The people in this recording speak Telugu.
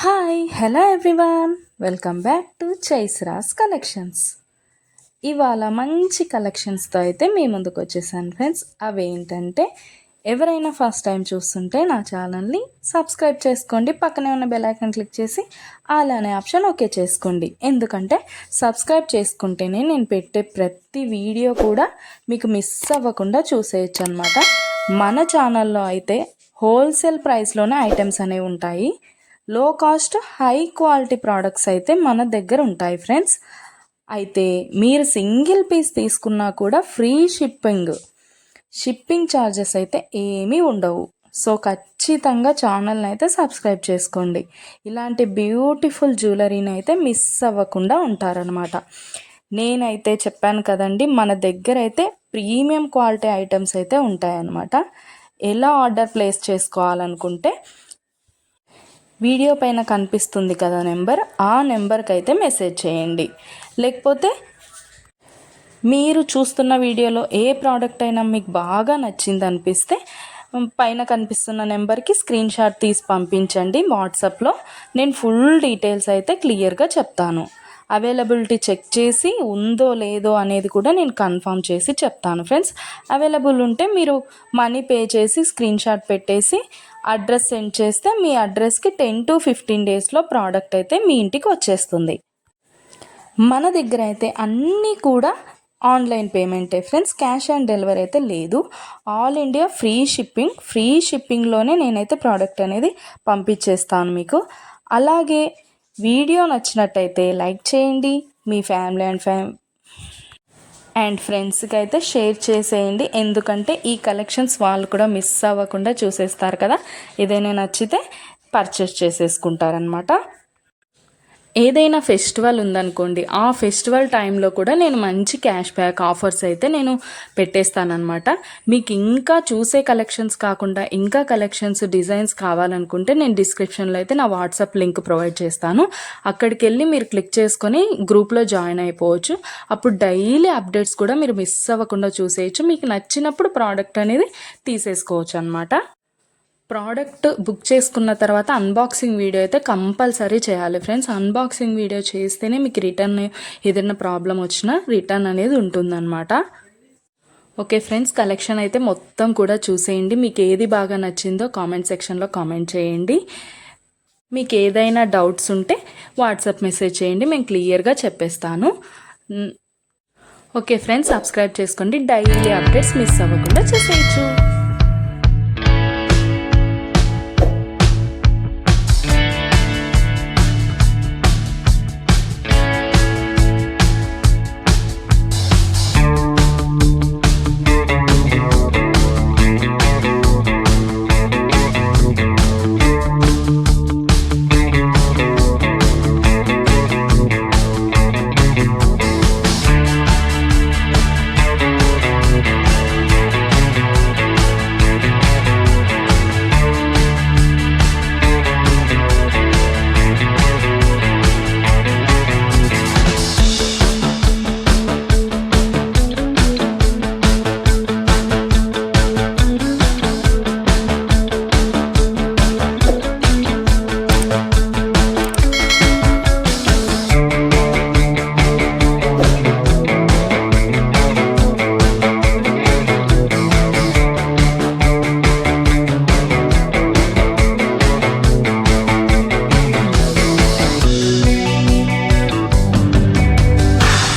Hi hello everyone, welcome back to చైస్రాస్ కలెక్షన్స్. ఇవాళ మంచి కలెక్షన్స్తో అయితే మీ ముందుకు వచ్చేసాను ఫ్రెండ్స్. అవేంటంటే ఎవరైనా ఫస్ట్ టైం చూస్తుంటే నా ఛానల్ని సబ్స్క్రైబ్ చేసుకోండి, పక్కనే ఉన్న బెల్ ఐకాన్ క్లిక్ చేసి ఆల్ అనే ఆప్షన్ ఓకే చేసుకోండి. ఎందుకంటే సబ్స్క్రైబ్ చేసుకుంటేనే నేను పెట్టే ప్రతి వీడియో కూడా మీకు మిస్ అవ్వకుండా చూసేయచ్చు అనమాట. మన ఛానల్లో అయితే హోల్సేల్ ప్రైస్లోనే ఐటమ్స్ అనేవి ఉంటాయి. లో కాస్ట్ హై క్వాలిటీ ప్రోడక్ట్స్ అయితే మన దగ్గర ఉంటాయి ఫ్రెండ్స్. అయితే మీరు సింగిల్ పీస్ తీసుకున్నా కూడా ఫ్రీ షిప్పింగ్ ఛార్జెస్ అయితే ఏమీ ఉండవు. సో ఖచ్చితంగా ఛానల్ని అయితే సబ్స్క్రైబ్ చేసుకోండి. ఇలాంటి బ్యూటిఫుల్ జ్యువెలరీని అయితే మిస్ అవ్వకుండా ఉంటారనమాట. నేనైతే చెప్పాను కదండి, మన దగ్గర అయితే ప్రీమియం క్వాలిటీ ఐటమ్స్ అయితే ఉంటాయన్నమాట. ఎలా ఆర్డర్ ప్లేస్ చేసుకోవాలనుకుంటే వీడియో పైన కనిపిస్తుంది కదా నెంబర్, ఆ నెంబర్కి అయితే మెసేజ్ చేయండి. లేకపోతే మీరు చూస్తున్న వీడియోలో ఏ ప్రోడక్ట్ అయినా మీకు బాగా నచ్చింది అనిపిస్తే పైన కనిపిస్తున్న నెంబర్కి స్క్రీన్ షాట్ తీసి పంపించండి వాట్సాప్లో. నేను ఫుల్ డీటెయిల్స్ అయితే క్లియర్గా చెప్తాను. అవైలబిలిటీ చెక్ చేసి ఉందో లేదో అనేది కూడా నేను కన్ఫర్మ్ చేసి చెప్తాను ఫ్రెండ్స్. అవైలబుల్ ఉంటే మీరు మనీ పే చేసి స్క్రీన్ షాట్ పెట్టేసి అడ్రస్ సెండ్ చేస్తే మీ అడ్రస్కి 10 to 15 డేస్లో ప్రోడక్ట్ అయితే మీ ఇంటికి వచ్చేస్తుంది. మన దగ్గర అయితే అన్నీ కూడా ఆన్లైన్ పేమెంటే ఫ్రెండ్స్, క్యాష్ ఆన్ డెలివరీ అయితే లేదు. ఆల్ ఇండియా ఫ్రీ షిప్పింగ్లోనే నేనైతే ప్రోడక్ట్ అనేది పంపించేస్తాను మీకు. అలాగే వీడియో నచ్చినట్టయితే లైక్ చేయండి, మీ ఫ్యామిలీ అండ్ ఫ్రెండ్స్కి అయితే షేర్ చేసేయండి. ఎందుకంటే ఈ కలెక్షన్స్ వాళ్ళు కూడా మిస్ అవ్వకుండా చూసేస్తారు కదా, ఏదైనా నచ్చితే పర్చేస్ చేసేసుకుంటారనమాట. ఏదైనా ఫెస్టివల్ ఉందనుకోండి, ఆ ఫెస్టివల్ టైంలో కూడా నేను మంచి క్యాష్ బ్యాక్ ఆఫర్స్ అయితే నేను పెట్టేస్తానమాట. మీకు ఇంకా చూసే కలెక్షన్స్ కాకుండా ఇంకా కలెక్షన్స్ డిజైన్స్ కావాలనుకుంటే నేను డిస్క్రిప్షన్లో అయితే నా వాట్సాప్ లింక్ ప్రొవైడ్ చేస్తాను. అక్కడికి వెళ్ళి మీరు క్లిక్ చేసుకొని గ్రూప్లో జాయిన్ అయిపోవచ్చు. అప్పుడు డైలీ అప్డేట్స్ కూడా మీరు మిస్ అవ్వకుండా చూసేయచ్చు. మీకు నచ్చినప్పుడు ప్రోడక్ట్ అనేది తీసేసుకోవచ్చు అనమాట. ప్రోడక్ట్ బుక్ చేసుకున్న తర్వాత అన్బాక్సింగ్ వీడియో అయితే కంపల్సరీ చేయాలి ఫ్రెండ్స్. అన్బాక్సింగ్ వీడియో చేస్తేనే మీకు రిటర్న్ ఏదైనా ప్రాబ్లం వచ్చినా రిటర్న్ అనేది ఉంటుందన్నమాట. ఓకే ఫ్రెండ్స్, కలెక్షన్ అయితే మొత్తం కూడా చూసేయండి. మీకు ఏది బాగా నచ్చిందో కామెంట్ సెక్షన్లో కామెంట్ చేయండి. మీకు ఏదైనా డౌట్స్ ఉంటే వాట్సాప్ మెసేజ్ చేయండి, మేము క్లియర్గా చెప్పేస్తాను. ఓకే ఫ్రెండ్స్, సబ్స్క్రైబ్ చేసుకోండి, డైలీ అప్డేట్స్ మిస్ అవ్వకుండా చూసేయచ్చు.